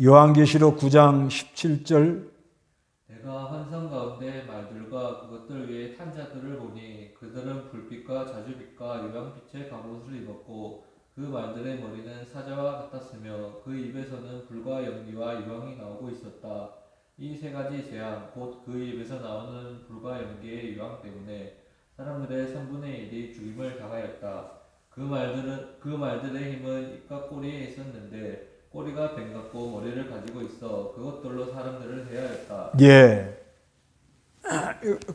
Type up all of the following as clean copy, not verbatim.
요한계시록 9장 17절. 내가 환상 가운데 말들과 그것들 위에 탄 자들을 보니 그들은 불빛과 자주빛과 유황빛의 갑옷을 입었고 그 말들의 머리는 사자와 같았으며 그 입에서는 불과 연기와 유황이 나오고 있었다. 이 세 가지 재앙 곧 그 입에서 나오는 불과 연기의 유황 때문에 사람들의 3분의 1이 죽임을 당하였다. 그 말들의 힘은 입과 꼬리에 있었는데 꼬리가 뱀 같고 머리를 가지고 있어 그것들로 사람들을 해하였다. 예.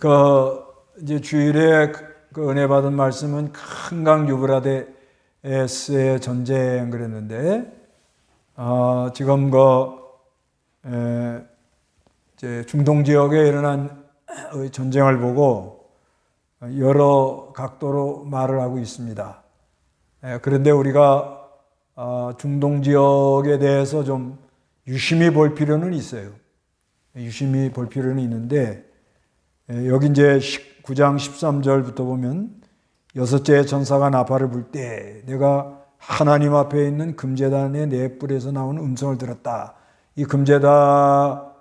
그 이제 주일에 그 은혜 받은 말씀은 큰 강 유브라데스의 전쟁 그랬는데, 지금 이제 중동 지역에 일어난 전쟁을 보고 여러 각도로 말을 하고 있습니다. 그런데 우리가 중동 지역에 대해서 좀 유심히 볼 필요는 있어요. 유심히 볼 필요는 있는데, 여기 이제 9장 13절부터 보면 여섯째 천사가 나팔을 불 때 내가 하나님 앞에 있는 금제단의 네 뿔에서 나오는 음성을 들었다. 이 금제단이라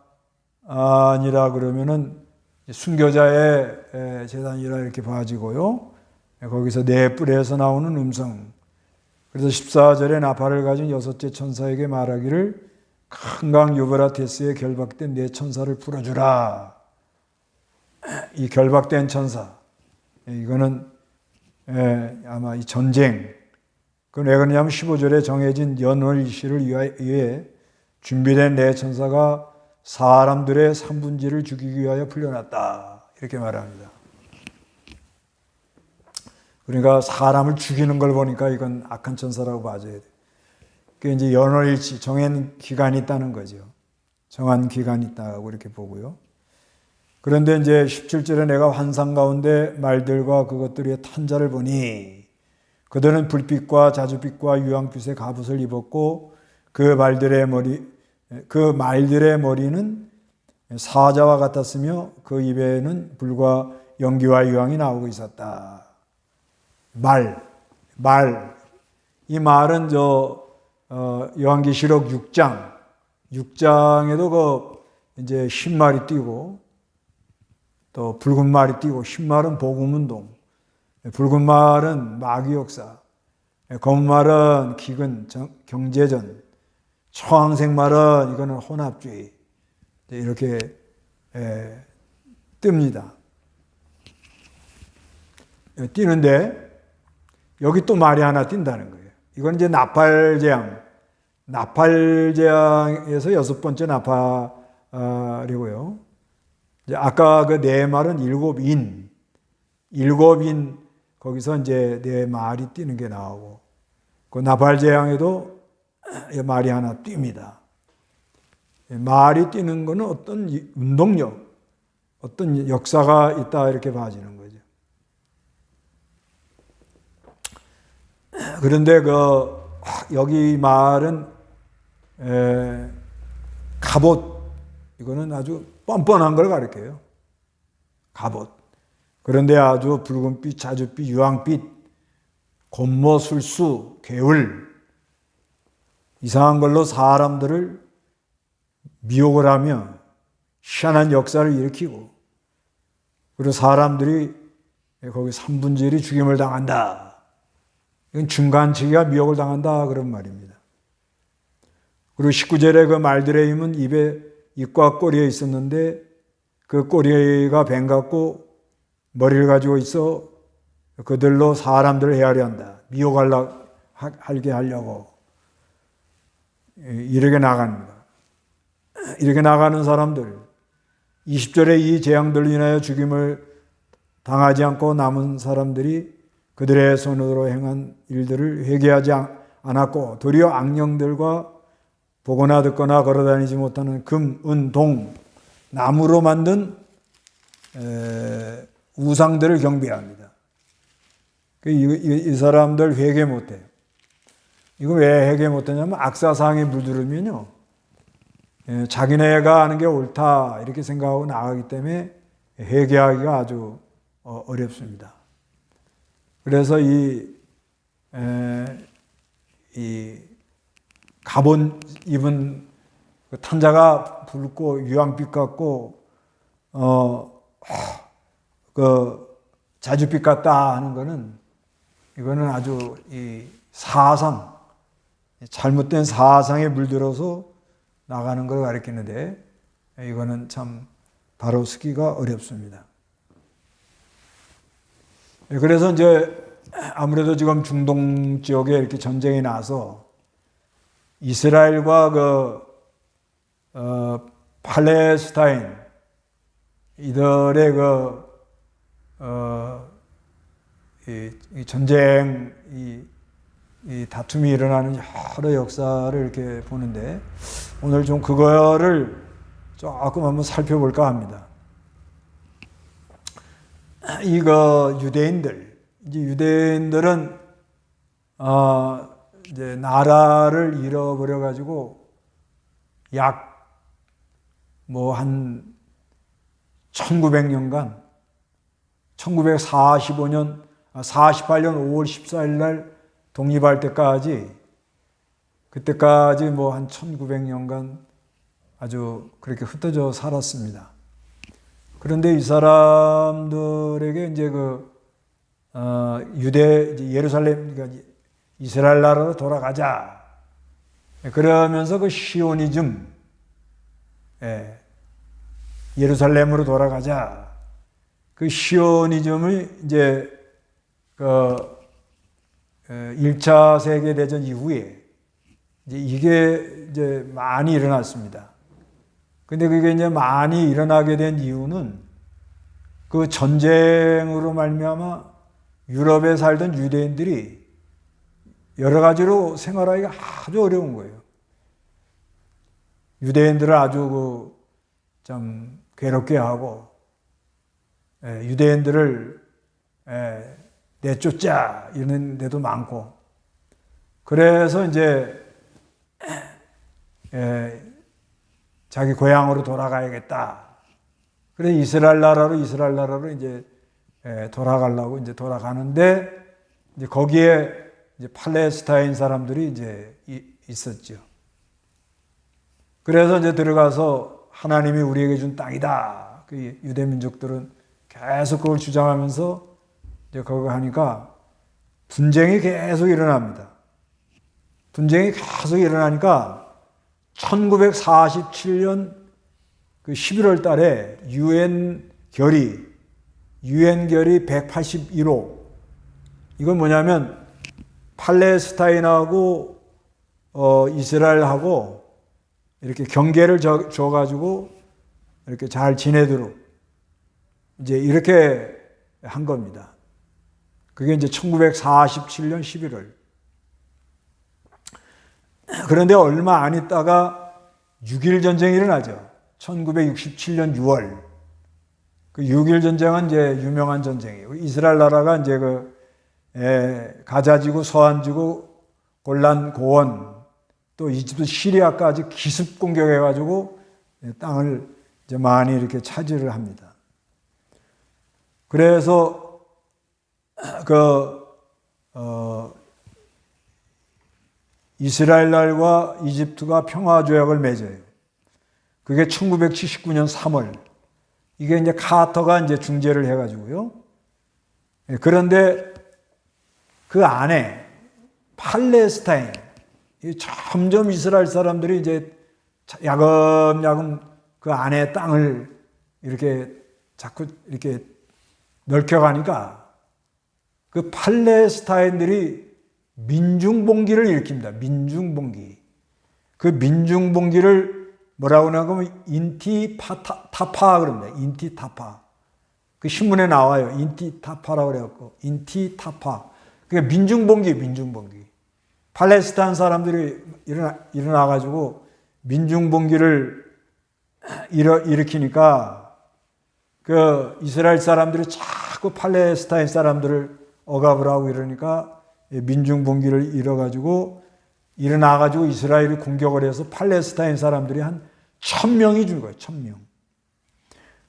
그러면은 순교자의 제단이라 이렇게 봐지고요. 거기서 네 뿔에서 나오는 음성. 그래서 14절에 나팔을 가진 여섯째 천사에게 말하기를 큰 강 유브라테스에 결박된 네 천사를 풀어주라. 이 결박된 천사, 이거는 아마 이 전쟁, 그건 왜 그러냐면 15절에 정해진 연월일시를 위해 준비된 네 천사가 사람들의 3분지를 죽이기 위하여 풀려났다. 이렇게 말합니다. 그러니까 사람을 죽이는 걸 보니까 이건 악한 천사라고 봐줘야 돼. 그 이제 연월일시 정한 기간이 있다는 거죠. 정한 기간이 있다고 이렇게 보고요. 그런데 이제 17절에 내가 환상 가운데 말들과 그것들의 탄자를 보니 그들은 불빛과 자주빛과 유황빛의 갑옷을 입었고 그 말들의 머리는 사자와 같았으며 그 입에는 불과 연기와 유황이 나오고 있었다. 이 말은 요한계시록 6장에도 이제 흰말이 띄고 또 붉은 말이 띄고, 흰말은 복음운동, 붉은 말은 마귀 역사, 검은 말은 기근, 경제전, 청황색 말은 이거는 혼합주의, 이렇게 뜹니다. 띄는데 여기 또 말이 하나 띈다는 거예요. 이건 이제 나팔재앙에서 여섯 번째 나팔이고요. 아까 그 네 말은 일곱인 거기서 이제 네 말이 뛰는 게 나오고, 그 나팔재앙에도 말이 하나 뜁니다. 말이 뛰는 거는 어떤 운동력, 어떤 역사가 있다 이렇게 봐지는 거죠. 그런데 여기 말은 갑옷, 이거는 아주 뻔뻔한 걸 가리켜요. 갑옷. 그런데 아주 붉은빛, 자주빛, 유황빛, 곤모술수, 개울, 이상한 걸로 사람들을 미혹을 하며 희한한 역사를 일으키고, 그리고 사람들이 거기 3분의 1이 죽임을 당한다. 이건 중간치기가 미혹을 당한다 그런 말입니다. 그리고 19절에 그 말들의 힘은 입과 꼬리에 있었는데 그 꼬리가 뱀 같고 머리를 가지고 있어 그들로 사람들을 헤아려 한다. 미혹하게 하려고 이렇게 나갑니다. 이렇게 나가는 사람들, 20절에 이 재앙들로 인하여 죽임을 당하지 않고 남은 사람들이 그들의 손으로 행한 일들을 회개하지 않았고 도리어 악령들과 보거나 듣거나 걸어다니지 못하는 금, 은, 동, 나무로 만든 우상들을 경배합니다. 이 사람들 회개 못해요. 이거 왜 회개 못하냐면 악사상에 물들으면요, 자기네가 하는 게 옳다 이렇게 생각하고 나가기 때문에 회개하기가 아주 어렵습니다. 그래서 이 갑옷 입은 그 탄자가 붉고 유황빛 같고 그 자줏빛 같다 하는 거는 이거는 아주 이 사상, 잘못된 사상에 물들어서 나가는 걸 가리키는데 이거는 참 바로 쓰기가 어렵습니다. 그래서 이제 아무래도 지금 중동 지역에 이렇게 전쟁이 나서 이스라엘과 팔레스타인 이들의 이 전쟁 이 다툼이 일어나는 여러 역사를 이렇게 보는데 오늘 좀 그거를 조금 한번 살펴볼까 합니다. 유대인들은 이제 나라를 잃어버려 가지고 약 한 1900년간 48년 5월 14일 날 독립할 때까지 그때까지 한 1900년간 아주 그렇게 흩어져 살았습니다. 그런데 이 사람들에게 이제 예루살렘, 그러니까 이스라엘 나라로 돌아가자. 그러면서 시오니즘, 예루살렘으로 돌아가자. 그 시오니즘을 이제 1차 세계대전 이후에 이게 이제 많이 일어났습니다. 근데 그게 이제 많이 일어나게 된 이유는 그 전쟁으로 말미암아 유럽에 살던 유대인들이 여러 가지로 생활하기가 아주 어려운 거예요. 유대인들을 아주 참 괴롭게 하고 유대인들을 내쫓자 이런 데도 많고 그래서 이제 자기 고향으로 돌아가야겠다. 그래서 이스라엘 나라로 이제 돌아가려고 이제 돌아가는데 이제 거기에 이제 팔레스타인 사람들이 이제 있었죠. 그래서 이제 들어가서 하나님이 우리에게 준 땅이다. 그 유대 민족들은 계속 그걸 주장하면서 이제 그거 하니까 분쟁이 계속 일어납니다. 분쟁이 계속 일어나니까 1947년 11월 달에 유엔 결의 181호 이건 뭐냐면 팔레스타인하고 이스라엘하고 이렇게 경계를 줘가지고 이렇게 잘 지내도록 이제 이렇게 한 겁니다. 그게 이제 1947년 11월. 그런데 얼마 안 있다가 6.1 전쟁이 일어나죠. 1967년 6월. 그 6.1 전쟁은 이제 유명한 전쟁이에요. 이스라엘 나라가 이제 가자지구, 서안지구, 골란 고원, 또 이집트 시리아까지 기습 공격해가지고 땅을 이제 많이 이렇게 차지를 합니다. 그래서 이스라엘과 이집트가 평화조약을 맺어요. 그게 1979년 3월. 이게 이제 카터가 이제 중재를 해가지고요. 그런데 그 안에 팔레스타인, 점점 이스라엘 사람들이 이제 야금야금 그 안에 땅을 이렇게 자꾸 이렇게 넓혀가니까 그 팔레스타인들이 민중봉기를 일으킵니다. 민중봉기. 그 민중봉기를 뭐라고 하냐면 인티타파 그럽니다. 인티타파. 그 신문에 나와요. 인티타파라고 그래갖고 인티타파. 그게 민중봉기. 팔레스타인 사람들이 일어나가지고 민중봉기를 일으키니까 그 이스라엘 사람들이 자꾸 팔레스타인 사람들을 억압을 하고 이러니까 민중봉기를 일어나가지고 이스라엘이 공격을 해서 팔레스타인 사람들이 한 1000명이 죽은 거예요. 1000명.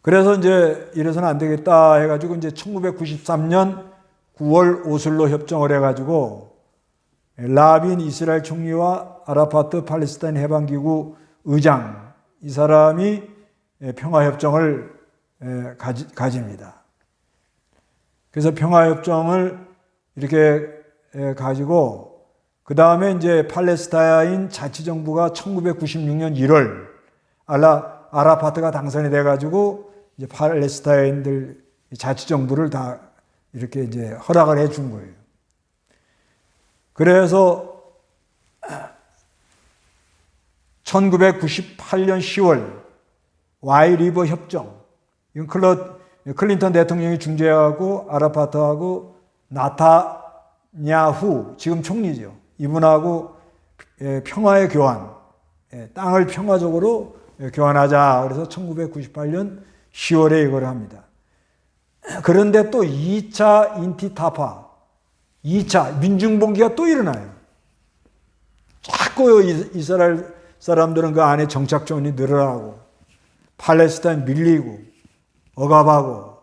그래서 이제 이래서는 안 되겠다 해가지고 이제 1993년 9월 오슬로 협정을 해가지고 라빈 이스라엘 총리와 아라파트 팔레스타인 해방기구 의장, 이 사람이 평화협정을 가집니다. 그래서 평화협정을 이렇게 가지고 그 다음에 이제 팔레스타인 자치정부가 1996년 1월 아라파트가 당선이 돼가지고 이제 팔레스타인들 자치정부를 다 이렇게 이제 허락을 해준 거예요. 그래서 1998년 10월 와이리버 협정, 이건 클린턴 대통령이 중재하고 아라파트하고 나타냐후 지금 총리죠. 이분하고 평화의 교환, 땅을 평화적으로 교환하자. 그래서 1998년 10월에 이걸 합니다. 그런데 또 2차 인티타파, 2차 민중봉기가 또 일어나요. 자꾸 이스라엘 사람들은 그 안에 정착촌이 늘어나고 팔레스타인 밀리고 억압하고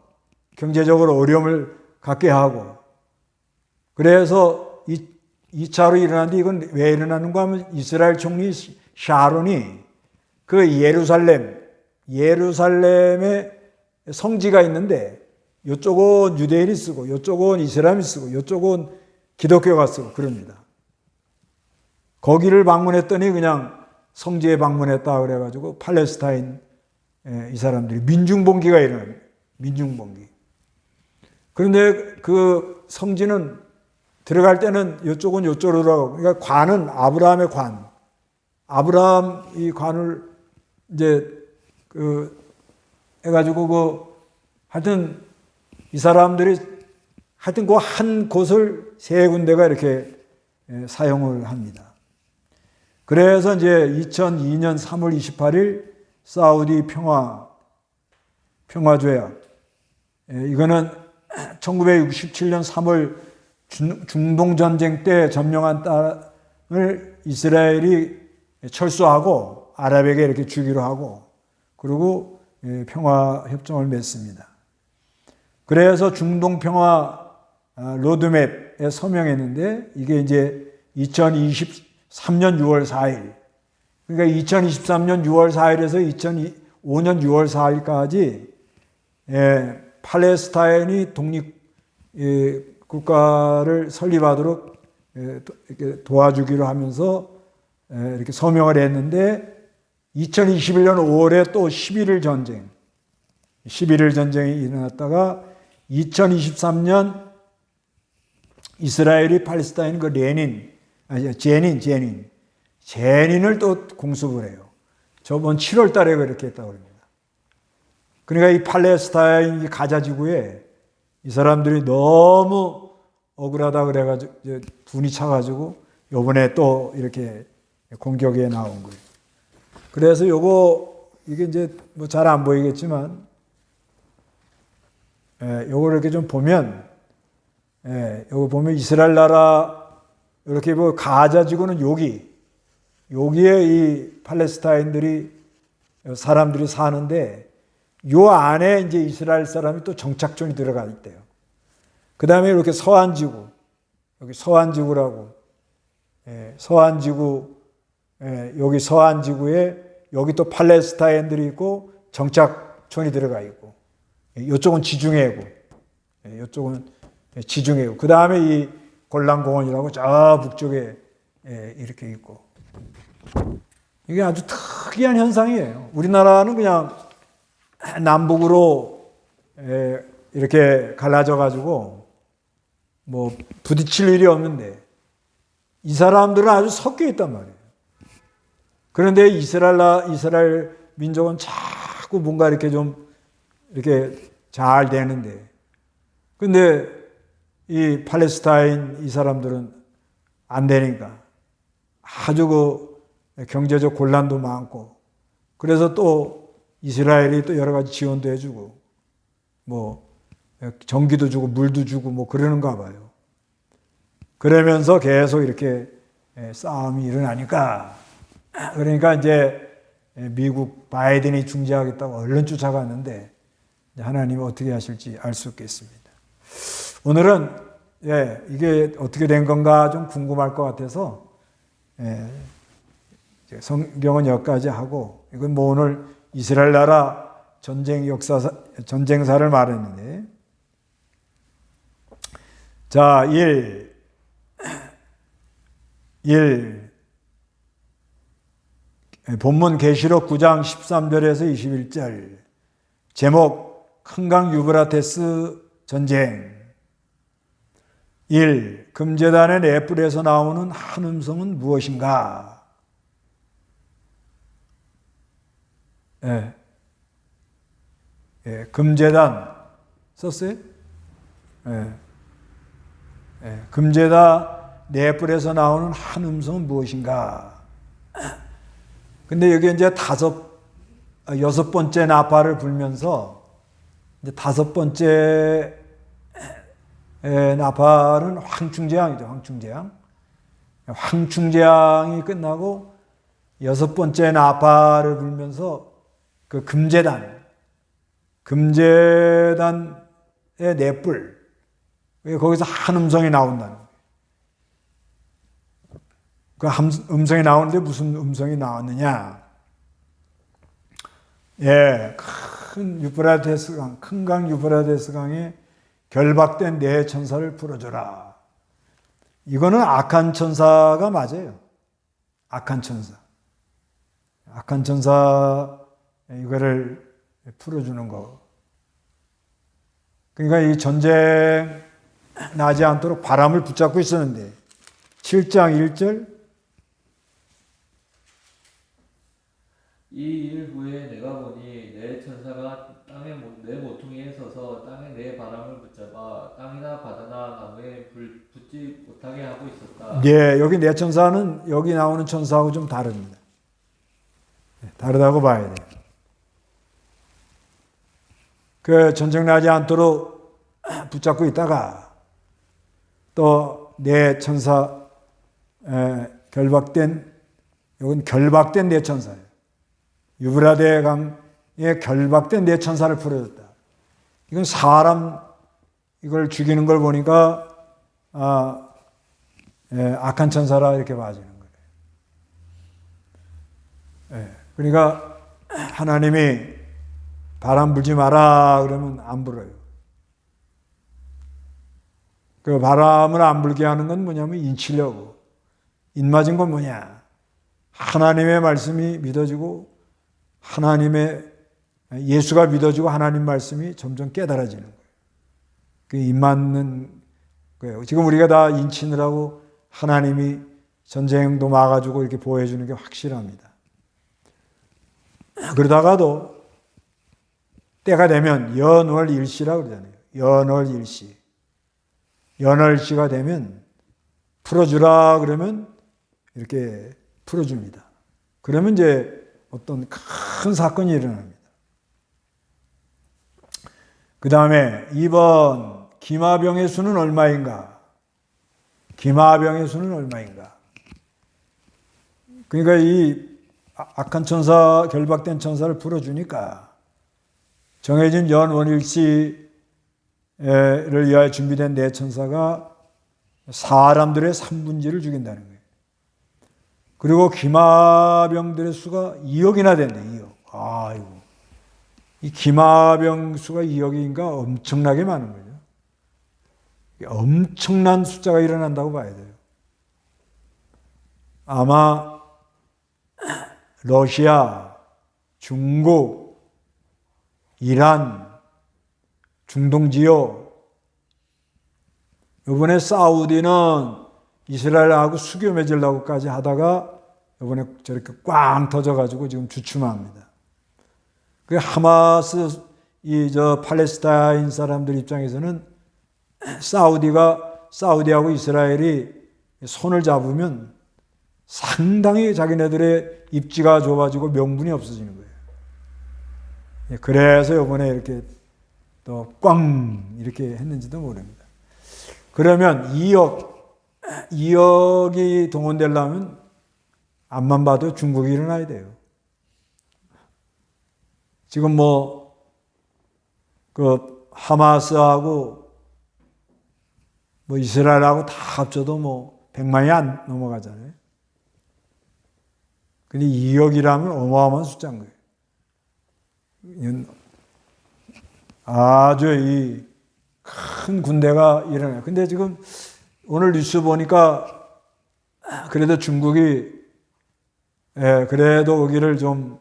경제적으로 어려움을 갖게 하고, 그래서 2차로 일어났는데 이건 왜 일어나는가 하면 이스라엘 총리 샤론이 그 예루살렘에 성지가 있는데 이쪽은 유대인이 쓰고 이쪽은 이슬람이 쓰고 이쪽은 기독교가 쓰고 그럽니다. 거기를 방문했더니 그냥 성지에 방문했다 그래가지고 팔레스타인 이 사람들이 민중봉기가 일어나요. 민중봉기. 그런데 그 성지는 들어갈 때는 이쪽은 이쪽으로 가고, 그러니까 관은 아브라함의 관. 아브라함 이 관을 이제 해가지고 하여튼 이 사람들이 하여튼 그 한 곳을 세 군데가 이렇게 사용을 합니다. 그래서 이제 2002년 3월 28일 사우디 평화조약, 이거는 1967년 3월 중동전쟁 때 점령한 땅을 이스라엘이 철수하고 아랍에게 이렇게 주기로 하고, 그리고 평화협정을 맺습니다. 그래서 중동평화 로드맵에 서명했는데 이게 이제 2023년 6월 4일, 그러니까 2023년 6월 4일에서 2005년 6월 4일까지 팔레스타인이 독립 국가를 설립하도록 이렇게 도와주기로 하면서 이렇게 서명을 했는데 2021년 5월에 또 11일 전쟁이 일어났다가 2023년 이스라엘이 팔레스타인 그 제닌을 또 공습을 해요. 저번 7월 달에 그렇게 했다고 합니다. 그러니까 이 팔레스타인 가자 지구에 이 사람들이 너무 억울하다 그래가지고 분이 차가지고 요번에 또 이렇게 공격에 나온 거예요. 그래서 이게 이제 뭐 잘 안 보이겠지만, 요걸 이렇게 좀 보면, 요거 보면 이스라엘 나라 이렇게 뭐 가자 지구는 여기에 이 팔레스타인들이 사람들이 사는데 요 안에 이제 이스라엘 사람이 또 정착촌이 들어가 있대요. 그 다음에 이렇게 서안지구, 여기 서안지구라고, 서안지구, 여기 서안지구에 여기 또 팔레스타인들이 있고 정착촌이 들어가 있고, 이쪽은 지중해고, 이쪽은 지중해고, 그 다음에 이 골란공원이라고 저 북쪽에 이렇게 있고, 이게 아주 특이한 현상이에요. 우리나라는 그냥 남북으로 이렇게 갈라져 가지고 뭐 부딪힐 일이 없는데 이 사람들은 아주 섞여 있단 말이에요. 그런데 이스라엘 민족은 자꾸 뭔가 이렇게 좀 이렇게 잘 되는데, 근데 이 팔레스타인 이 사람들은 안 되니까 아주 그 경제적 곤란도 많고, 그래서 또 이스라엘이 또 여러 가지 지원도 해주고 뭐 전기도 주고 물도 주고 뭐 그러는가 봐요. 그러면서 계속 이렇게 싸움이 일어나니까, 그러니까 이제 미국 바이든이 중재하겠다고 얼른 쫓아갔는데 하나님이 어떻게 하실지 알 수 없겠습니다. 오늘은 이게 어떻게 된 건가 좀 궁금할 것 같아서 이제 성경은 여기까지 하고, 이건 뭐 오늘 이스라엘 나라 전쟁사를 말했는데, 자, 1. 본문 계시록 9장 13절에서 21절. 제목, 큰강 유브라테스 전쟁. 1. 금제단의 넷불에서 나오는 한 음성은 무엇인가? 금제단 썼어요? 금제단 넷불에서 나오는 한 음성은 무엇인가? 근데 여기 이제 여섯 번째 나팔을 불면서 이제 다섯 번째 나팔은 황충재앙이죠. 황충재앙이 끝나고 여섯 번째 나팔을 불면서 그 금제단의 넷불, 거기서 한 음성이 나온다는 거예요. 그 음성이 나오는데 무슨 음성이 나왔느냐? 큰 강 유브라데스 강에 결박된 네 천사를 풀어줘라. 이거는 악한 천사가 맞아요. 악한 천사 이거를 풀어주는 거. 그러니까 이 전쟁 나지 않도록 바람을 붙잡고 있었는데 7장 1절 이 일 후에 내가 보니 내 천사가 내 모퉁이에 서서 땅에 내 바람을 붙잡아 땅이나 바다나 나무에 붙지 못하게 하고 있었다. 여기 내 천사는 여기 나오는 천사하고 좀 다릅니다. 다르다고 봐야 돼요. 그 전쟁 나지 않도록 붙잡고 있다가 또 내 천사 이건 결박된 내 천사예요. 유브라데 강에 결박된 내 천사를 풀어줬다. 이건 사람 이걸 죽이는 걸 보니까 악한 천사라 이렇게 봐지는 거예요. 그러니까 하나님이 바람 불지 마라 그러면 안 불어요. 그 바람을 안 불게 하는 건 뭐냐면 인치려고. 인맞은 건 뭐냐? 하나님의 말씀이 믿어지고 예수가 믿어지고 하나님 말씀이 점점 깨달아지는 거예요. 그 인맞는 거예요. 지금 우리가 다 인치느라고 하나님이 전쟁도 막아주고 이렇게 보호해주는 게 확실합니다. 그러다가도 때가 되면 연월일시라고 그러잖아요. 연월시가 되면 풀어주라 그러면 이렇게 풀어줍니다. 그러면 이제 어떤 큰 사건이 일어납니다. 그 다음에 2번 기마병의 수는 얼마인가? 그러니까 이 악한 천사, 결박된 천사를 풀어주니까 정해진 연원일시를 위하여 준비된 네 천사가 사람들의 3분지를 죽인다는 거예요. 그리고 기마병들의 수가 2억이나 된대. 2억. 아이고. 이 기마병 수가 2억인가 엄청나게 많은 거죠. 엄청난 숫자가 일어난다고 봐야 돼요. 아마 러시아, 중국, 이란, 중동 지역, 이번에 사우디는 이스라엘하고 수교 맺으려고까지 하다가 이번에 저렇게 꽝 터져가지고 지금 주춤합니다. 그 하마스, 팔레스타인 사람들 입장에서는 사우디하고 이스라엘이 손을 잡으면 상당히 자기네들의 입지가 좁아지고 명분이 없어지는 거예요. 그래서 이번에 이렇게 또 꽝 이렇게 했는지도 모릅니다. 그러면 2억이 동원되려면 앞만 봐도 중국이 일어나야 돼요. 지금 하마스하고 이스라엘하고 다 합쳐도 100만이 안 넘어가잖아요. 근데 2억이라면 어마어마한 숫자인 거예요. 이건 아주 이 큰 군대가 일어나요. 근데 지금 오늘 뉴스 보니까 그래도 중국이 그래도 거기를 좀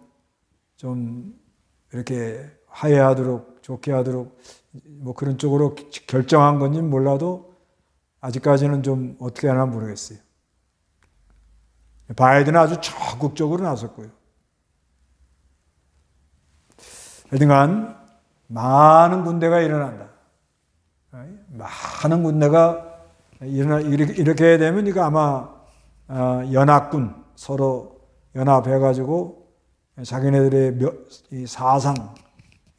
이렇게 화해하도록 좋게 하도록 뭐 그런 쪽으로 결정한 건지 몰라도 아직까지는 좀 어떻게 하나 모르겠어요. 바이든은 아주 적극적으로 나섰고요. 하여튼간 많은 군대가 일어난다. 많은 군대가 이렇게 되면 이거 아마 연합군 서로 연합해가지고 자기네들의 이 사상,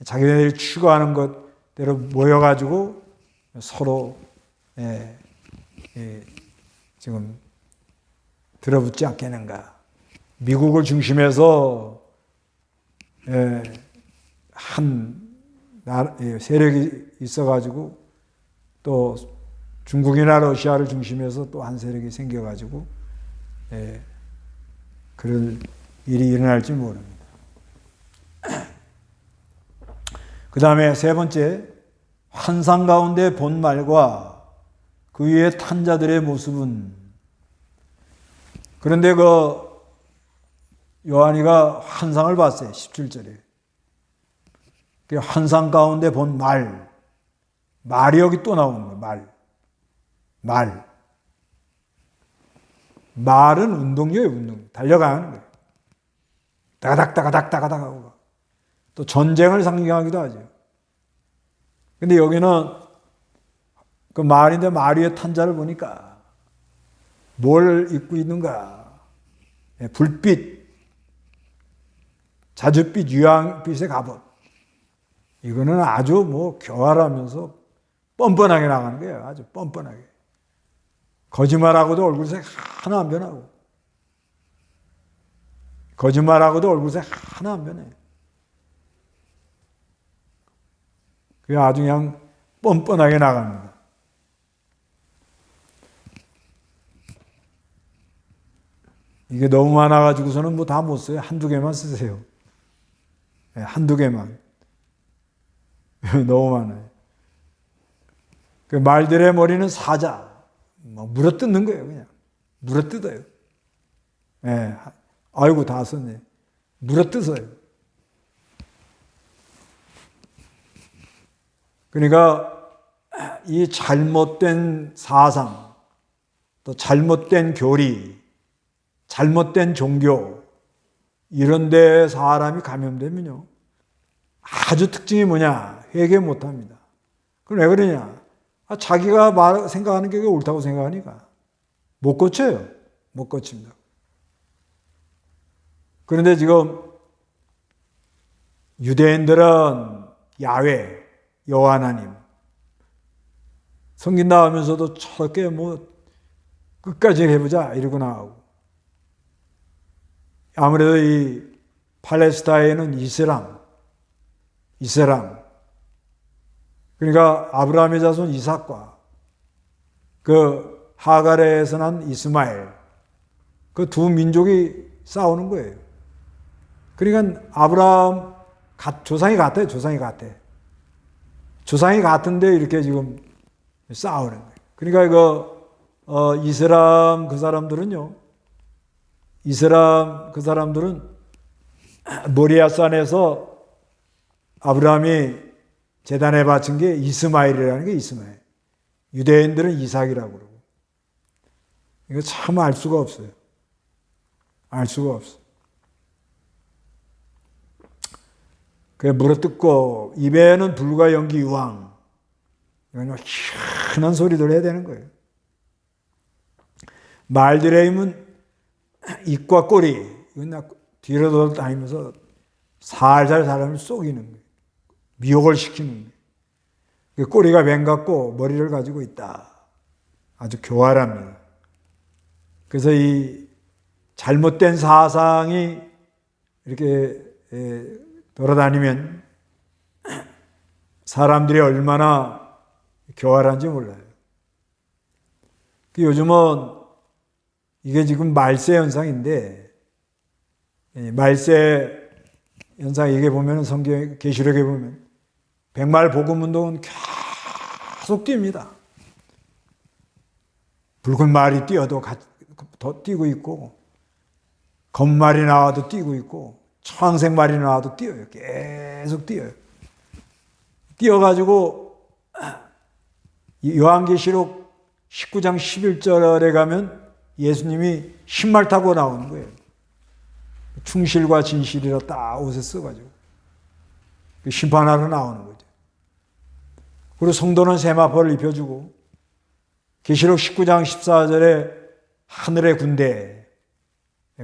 자기네들이 추구하는 것대로 모여가지고 서로 지금 들어붙지 않겠는가. 미국을 중심해서 한 세력이 있어가지고 또 중국이나 러시아를 중심해서 또 한 세력이 생겨가지고 그럴 일이 일어날지 모릅니다. 그 다음에 세 번째, 환상 가운데 본 말과 그 위에 탄 자들의 모습은. 그런데 그 요한이가 환상을 봤어요. 17절에. 그 환상 가운데 본 말이 여기 또 나오는 거예요. 말은 운동이에요. 운동. 달려가는 거예요. 따가닥 하고 또 전쟁을 상징하기도 하죠. 근데 여기는 그 말인데 말 위에 탄 자를 보니까 뭘 입고 있는가? 불빛, 자줏빛, 유황빛의 갑옷. 이거는 아주 뭐 교활하면서 뻔뻔하게 나가는 거예요. 아주 뻔뻔하게. 거짓말하고도 얼굴색 하나 안 변하고. 거짓말하고도 얼굴색 하나 안 변해. 그게 아주 그냥 뻔뻔하게 나갑니다. 이게 너무 많아가지고서는 뭐 다 못 써요. 한두 개만 쓰세요. 한두 개만. 너무 많아요. 그 말들의 머리는 사자. 뭐 물어뜯는 거예요, 그냥. 물어뜯어요. 아이고, 다 썼네. 물어뜯어요. 그러니까 이 잘못된 사상, 또 잘못된 교리, 잘못된 종교, 이런 데 사람이 감염되면요. 아주 특징이 뭐냐? 회개 못 합니다. 그럼 왜 그러냐? 자기가 생각하는 게 옳다고 생각하니까. 못 고쳐요. 못 고칩니다. 그런데 지금 유대인들은 야훼, 여호와 하나님, 섬긴다 하면서도 저렇게 뭐 끝까지 해보자 이러고 나오고. 아무래도 이 팔레스타인은 이슬람. 그러니까 아브라함의 자손 이삭과 그 하갈에서 난 이스마엘, 그 두 민족이 싸우는 거예요. 그러니까 아브라함 조상이 같아요. 조상이 같은데 이렇게 지금 싸우는 거예요. 그러니까 이거 이슬람 그 사람들은 모리아산에서 아브라함이 제단에 바친 게 이스마엘이라는 게 이스마엘. 유대인들은 이삭이라고 그러고. 이거 참 알 수가 없어요. 알 수가 없어. 그래 물어뜯고 입에는 불과 연기 유황. 이건 희한한 소리들 해야 되는 거예요. 말들의 힘은 입과 꼬리. 이건 뒤로 돌아다니면서 살살 사람을 속이는 거예요. 미혹을 시키는 거예요. 꼬리가 맹 같고 머리를 가지고 있다. 아주 교활합니다. 그래서 이 잘못된 사상이 이렇게 돌아다니면 사람들이 얼마나 교활한지 몰라요. 요즘은 이게 지금 말세 현상인데 말세 현상 얘기해 보면 성경 계시록에 보면 백말 복음 운동은 계속 뜁니다. 붉은 말이 뛰어도 더 뛰고 있고, 검은 말이 나와도 뛰고 있고, 청색 말이 나와도 뛰어요. 계속 뛰어요. 뛰어가지고 요한계시록 19장 11절에 가면 예수님이 신말 타고 나오는 거예요. 충실과 진실이라 딱 옷에 써가지고 심판하러 나오는 거죠. 그리고 성도는 세마포를 입혀주고, 계시록 19장 14절에 하늘의 군대,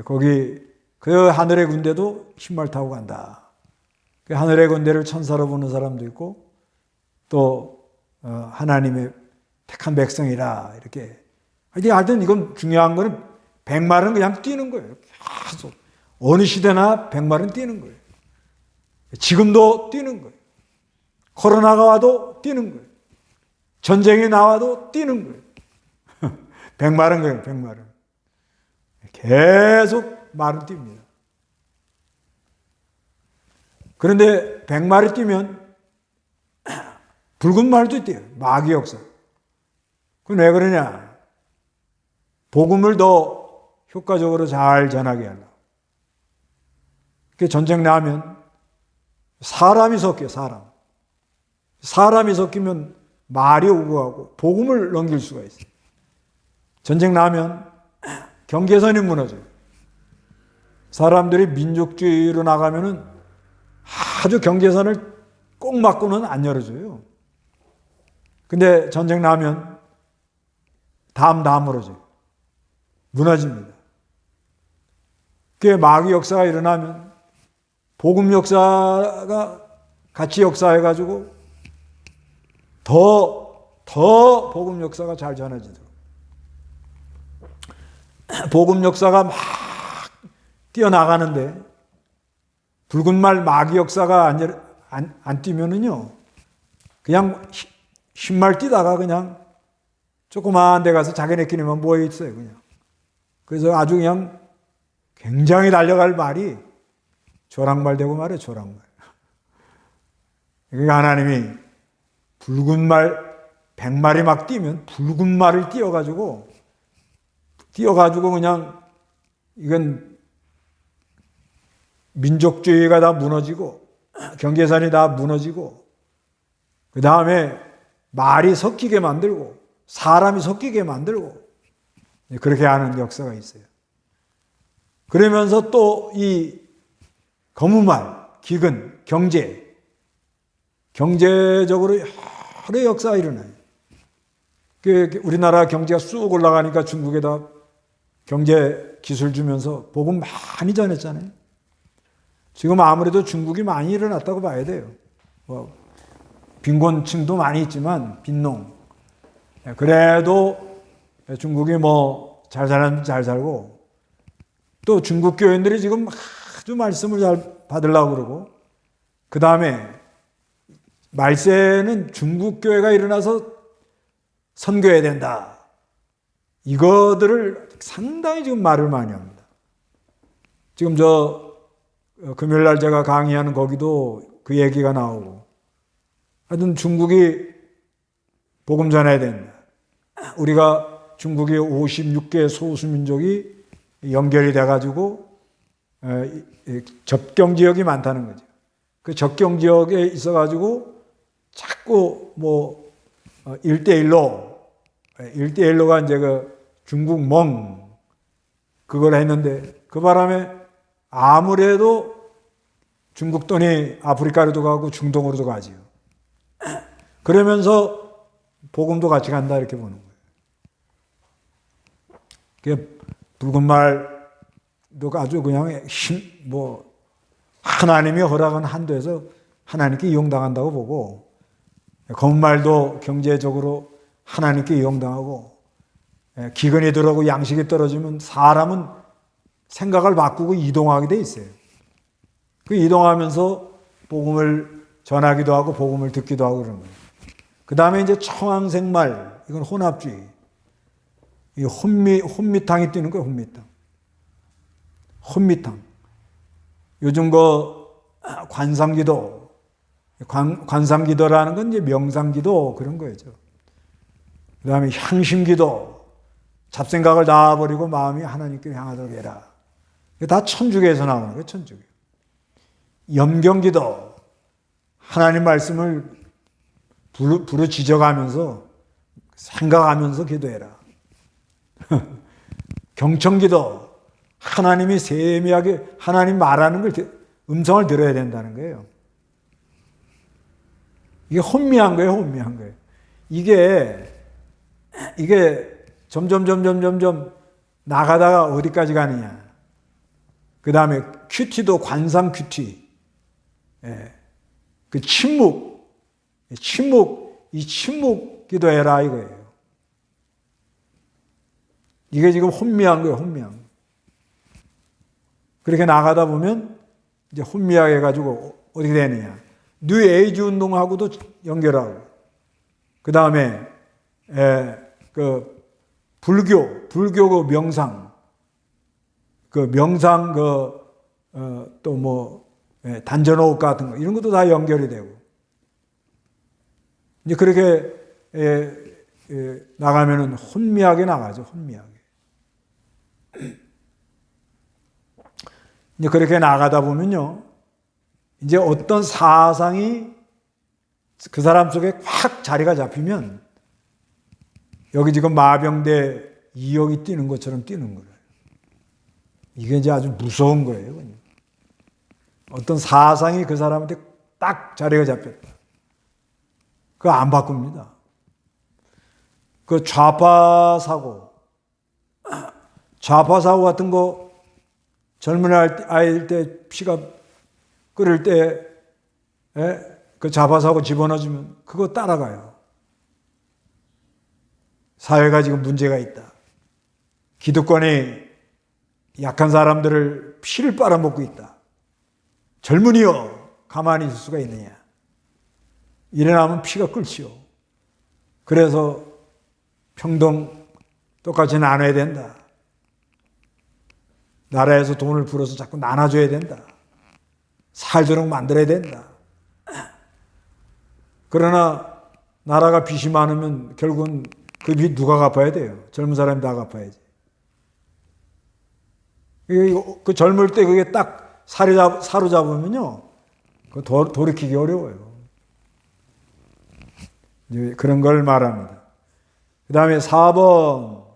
거기 그 하늘의 군대도 신말 타고 간다. 그 하늘의 군대를 천사로 보는 사람도 있고, 또 하나님의 택한 백성이라 이렇게. 하여튼 이건 중요한 거는 백말은 그냥 뛰는 거예요. 계속 어느 시대나 백말은 뛰는 거예요. 지금도 뛰는 거예요. 코로나가 와도 뛰는 거예요. 전쟁이 나와도 뛰는 거예요. 백말은 거예요. 백말은 계속 말은 뜁니다. 그런데 백말이 뛰면 붉은 말도 뛰어요. 마귀 역사. 그건 왜 그러냐? 복음을 더 효과적으로 잘 전하게 하려고. 전쟁 나면 사람이 섞여요. 사람이 섞이면 말이 오고 가고 복음을 넘길 수가 있어요. 전쟁 나면 경계선이 무너져요. 사람들이 민족주의로 나가면은 아주 경계선을 꼭 막고는 안 열어줘요. 근데 전쟁 나면 다 무너져요. 무너집니다. 그게 마귀 역사가 일어나면 복음 역사가 같이 역사해가지고 더 복음 역사가 잘 전해지도록. 복음 역사가 막 뛰어나가는데 붉은 말 마귀 역사가 안 뛰면은요, 그냥 신말 뛰다가 그냥 조그마한 데 가서 자기네끼리만 모여 있어요, 그냥. 그래서 아주 그냥 굉장히 달려갈 말이 조랑말 되고 말이에요, 조랑말. 그러니까 하나님이 붉은 말, 100마리 막 뛰면 붉은 말을 뛰어가지고 그냥 이건 민족주의가 다 무너지고 경계선이 다 무너지고 그 다음에 말이 섞이게 만들고 사람이 섞이게 만들고 그렇게 하는 역사가 있어요. 그러면서 또 이 검은 말, 기근, 경제적으로 여러 역사가 일어나요. 우리나라 경제가 쑥 올라가니까 중국에다 경제 기술 주면서 복음 많이 전했잖아요. 지금 아무래도 중국이 많이 일어났다고 봐야 돼요. 빈곤층도 많이 있지만 빈농. 그래도 중국이 잘 살면 잘 살고 또 중국 교인들이 지금 아주 말씀을 잘 받으려고 그러고 그 다음에 말세는 중국 교회가 일어나서 선교해야 된다. 이거들을 상당히 지금 말을 많이 합니다. 지금 금요일 날 제가 강의하는 거기도 그 얘기가 나오고 하여튼 중국이 복음 전해야 된다. 우리가 중국의 56개 소수민족이 연결이 돼가지고 접경지역이 많다는 거죠. 그 접경지역에 있어가지고 자꾸 1대1로가 이제 중국 멍 그걸 했는데 그 바람에 아무래도 중국 돈이 아프리카로도 가고 중동으로도 가지요. 그러면서 복음도 같이 간다 이렇게 보는 거예요. 그게 붉은 말도 아주 그냥 하나님이 허락한 한도에서 하나님께 이용당한다고 보고 검은 말도 경제적으로 하나님께 이용당하고 기근이 들어오고 양식이 떨어지면 사람은 생각을 바꾸고 이동하게 돼 있어요. 그 이동하면서 복음을 전하기도 하고 복음을 듣기도 하고 그런 거예요. 그 다음에 이제 청황색 말, 이건 혼합주의. 이 혼미탕이 뛰는 거예요, 혼미탕. 요즘 관상기도, 관상기도라는 건 이제 명상기도 그런 거죠. 그 다음에 향심기도, 잡생각을 다 버리고 마음이 하나님께 향하도록 해라. 이게 다 천주교에서 나오는 거예요, 천주교. 염경기도, 하나님 말씀을 부르짖어가면서 생각하면서 기도해라. 경청기도, 하나님이 세미하게 하나님 말하는 음성을 들어야 된다는 거예요. 이게 혼미한 거예요, 혼미한 거예요. 이게 점점 나가다가 어디까지 가느냐. 그 다음에 큐티도 관상 큐티. 그 침묵, 이 침묵 기도해라 이거예요. 이게 지금 혼미한 거예요, 혼미한 거. 그렇게 나가다 보면 이제 혼미하게 해가지고 어떻게 되느냐. 뉴 에이지 운동하고도 연결하고, 그 다음에 불교 그 명상, 또 뭐 단전호흡 같은 거 이런 것도 다 연결이 되고, 이제 그렇게 나가면은 혼미하게 나가죠, 혼미하게. 이제 그렇게 나가다 보면요, 이제 어떤 사상이 그 사람 속에 확 자리가 잡히면 여기 지금 마병대 2억이 뛰는 것처럼 뛰는 거예요. 이게 이제 아주 무서운 거예요. 그냥. 어떤 사상이 그 사람한테 딱 자리가 잡혔다. 그거 안 바꿉니다. 그 좌파 사고 같은 거 젊은 아이들 때 피가 끓을 때 그 좌파 사고 집어넣어주면 그거 따라가요. 사회가 지금 문제가 있다. 기득권이 약한 사람들을 피를 빨아먹고 있다. 젊은이여 가만히 있을 수가 있느냐. 일어나면 피가 끓지요. 그래서 평등 똑같이 나눠야 된다. 나라에서 돈을 풀어서 자꾸 나눠줘야 된다. 살도록 만들어야 된다. 그러나 나라가 빚이 많으면 결국은 그 빚 누가 갚아야 돼요? 젊은 사람이 다 갚아야지. 그 젊을 때 그게 딱 사로잡으면요, 돌이키기 어려워요. 그런 걸 말합니다. 그 다음에 4번,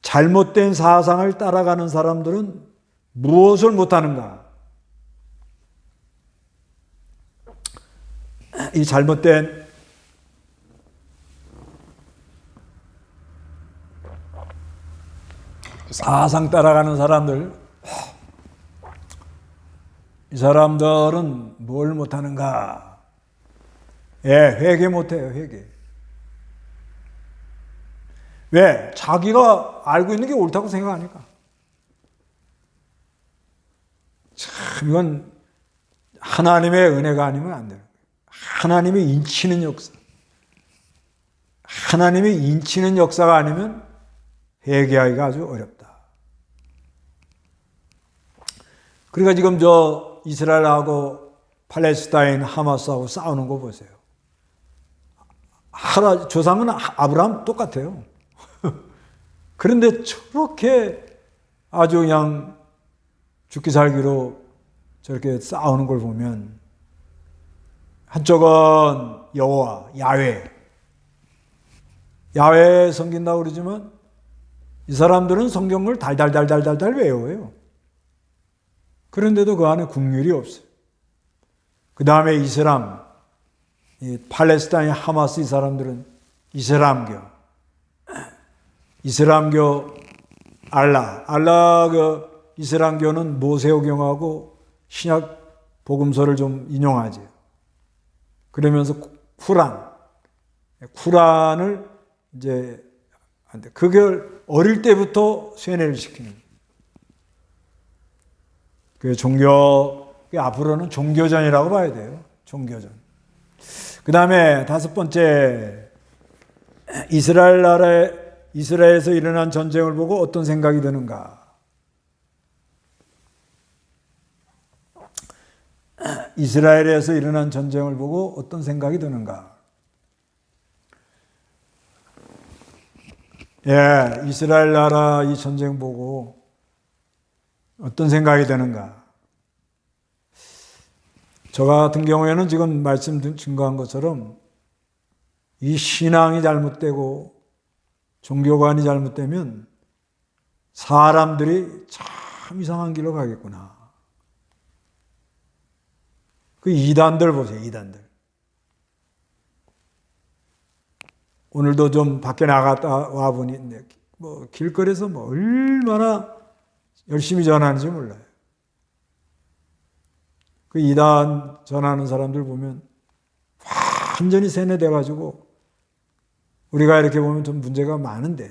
잘못된 사상을 따라가는 사람들은 무엇을 못하는가? 이 잘못된 사상 따라가는 사람들, 이 사람들은 뭘 못하는가? 회개 못해요, 회개. 왜? 자기가 알고 있는 게 옳다고 생각하니까. 참, 이건 하나님의 은혜가 아니면 안 되는 거예요. 하나님이 인치는 역사. 하나님이 인치는 역사가 아니면 회개하기가 아주 어렵다. 그러니까 지금 이스라엘하고 팔레스타인 하마스하고 싸우는 거 보세요. 조상은 아브라함 똑같아요. 그런데 저렇게 아주 그냥 죽기 살기로 저렇게 싸우는 걸 보면, 한쪽은 여호와, 야훼 섬긴다고 그러지만 이 사람들은 성경을 달달달 외워요. 그런데도 그 안에 국률이 없어요. 그 다음에 이슬람, 이 팔레스타인 하마스 이 사람들은 이슬람교 알라 그 이슬람교는 모세오경하고 신약 복음서를 좀 인용하죠. 그러면서 쿠란을 이제 그걸 어릴 때부터 쇠뇌를 시키는. 그 앞으로는 종교전이라고 봐야 돼요. 종교전. 그 다음에 5번째, 이스라엘에서 일어난 전쟁을 보고 어떤 생각이 드는가? 이스라엘에서 일어난 전쟁을 보고 어떤 생각이 드는가? 예, 이스라엘 나라 이 전쟁 보고 어떤 생각이 드는가? 저 같은 경우에는 지금 말씀 증거한 것처럼 이 신앙이 잘못되고 종교관이 잘못되면 사람들이 참 이상한 길로 가겠구나. 그 이단들 보세요, 이단들. 오늘도 좀 밖에 나갔다 와보니 뭐 길거리에서 뭐 얼마나 열심히 전하는지 몰라요. 그 이단 전하는 사람들 보면 완전히 세뇌돼가지고 우리가 이렇게 보면 좀 문제가 많은데,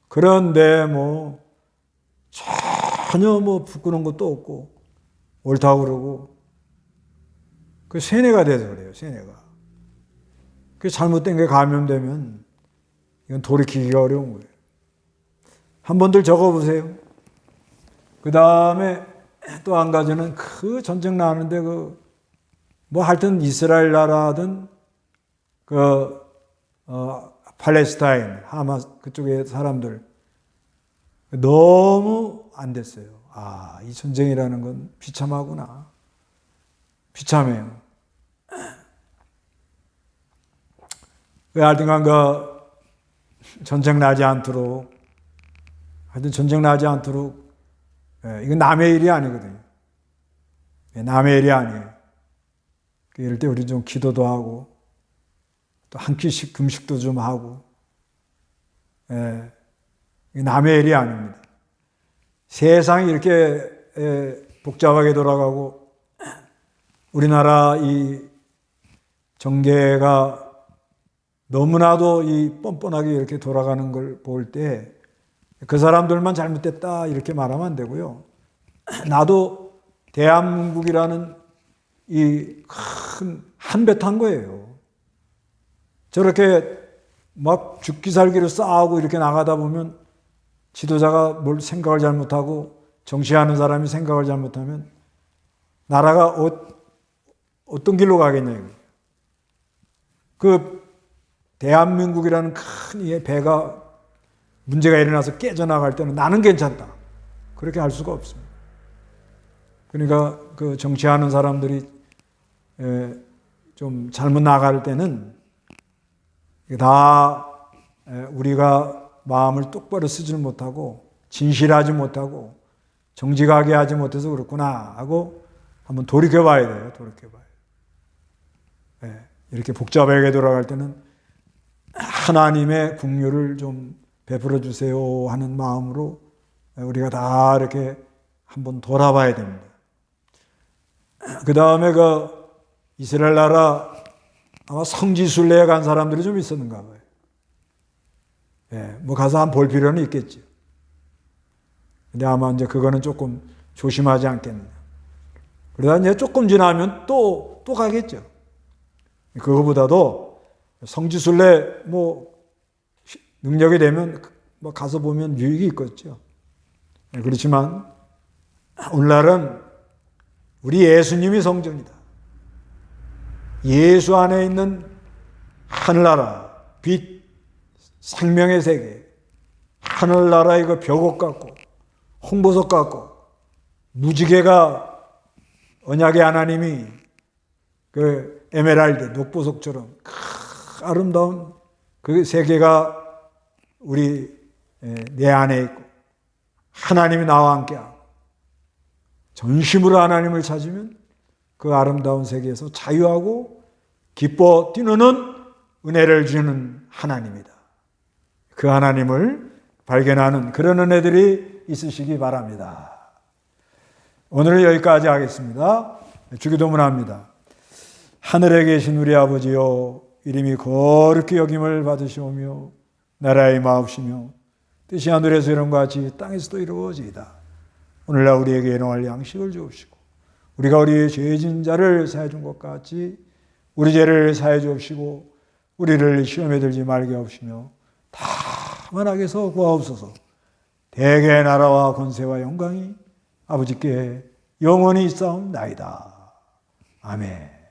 그런데 뭐 전혀 뭐 부끄러운 것도 없고 옳다고 그러고, 그 세뇌가 돼서 그래요, 세뇌가. 그 잘못된 게 감염되면 이건 돌이키기가 어려운 거예요. 한 번들 적어보세요. 그 다음에 또 한 가지는 그 전쟁 나는데 뭐 하여튼 이스라엘 나라든 팔레스타인, 하마스 그쪽의 사람들 너무 안 됐어요. 아, 이 전쟁이라는 건 비참하구나. 비참해요. 왜 하여튼간 전쟁 나지 않도록, 하여튼 전쟁 나지 않도록, 이건 남의 일이 아니거든요. 남의 일이 아니에요. 이럴 때 우리 좀 기도도 하고, 또 한 끼씩 금식도 좀 하고, 남의 일이 아닙니다. 세상이 이렇게 복잡하게 돌아가고, 우리나라 이 정계가 너무나도 이 뻔뻔하게 이렇게 돌아가는 걸 볼 때 그 사람들만 잘못됐다 이렇게 말하면 안 되고요. 나도 대한민국이라는 이 큰 한배 탄 거예요. 저렇게 막 죽기 살기로 싸우고 이렇게 나가다 보면 지도자가 뭘 생각을 잘못하고 정치하는 사람이 생각을 잘못하면 나라가 어떤 길로 가겠냐고요. 그 대한민국이라는 큰 이 배가 문제가 일어나서 깨져나갈 때는 나는 괜찮다. 그렇게 할 수가 없습니다. 그러니까 그 정치하는 사람들이 좀 잘못 나갈 때는 다 우리가 마음을 똑바로 쓰질 못하고 진실하지 못하고 정직하게 하지 못해서 그렇구나 하고 한번 돌이켜봐야 돼요. 돌이켜봐야 돼요. 이렇게 복잡하게 돌아갈 때는 하나님의 긍휼을 좀 베풀어 주세요 하는 마음으로 우리가 다 이렇게 한번 돌아봐야 됩니다. 그 다음에 이스라엘 나라 아마 성지순례에 간 사람들이 좀 있었는가 봐요. 뭐 가서 한번 볼 필요는 있겠죠. 근데 아마 이제 그거는 조금 조심하지 않겠느냐. 그러다 이제 조금 지나면 또 가겠죠. 그거보다도 성지순례 뭐 능력이 되면 뭐 가서 보면 유익이 있겠죠. 그렇지만 오늘날은 우리 예수님이 성전이다. 예수 안에 있는 하늘나라, 빛, 생명의 세계, 하늘나라의 그 벽옥 같고 홍보석 같고 무지개가 언약의 하나님이 그 에메랄드, 녹보석처럼 아름다운 그 세계가 우리 내 안에 있고 하나님이 나와 함께하고 전심으로 하나님을 찾으면 그 아름다운 세계에서 자유하고 기뻐 뛰노는 은혜를 주는 하나님이다. 그 하나님을 발견하는 그런 은혜들이 있으시기 바랍니다. 오늘은 여기까지 하겠습니다. 주기도문합니다. 하늘에 계신 우리 아버지여, 이름이 거룩히 여김을 받으시오며 나라의 마옵시며 뜻이 하늘에서 이룬 것 같이 땅에서도 이루어지이다. 오늘날 우리에게 일용할 양식을 주옵시고 우리가 우리의 죄진 자를 사해 준 것 같이 우리 죄를 사해 주옵시고 우리를 시험에 들지 말게 하옵시며 다만 악에서 구하옵소서. 대개 나라와 권세와 영광이 아버지께 영원히 있사옵나이다. 아멘.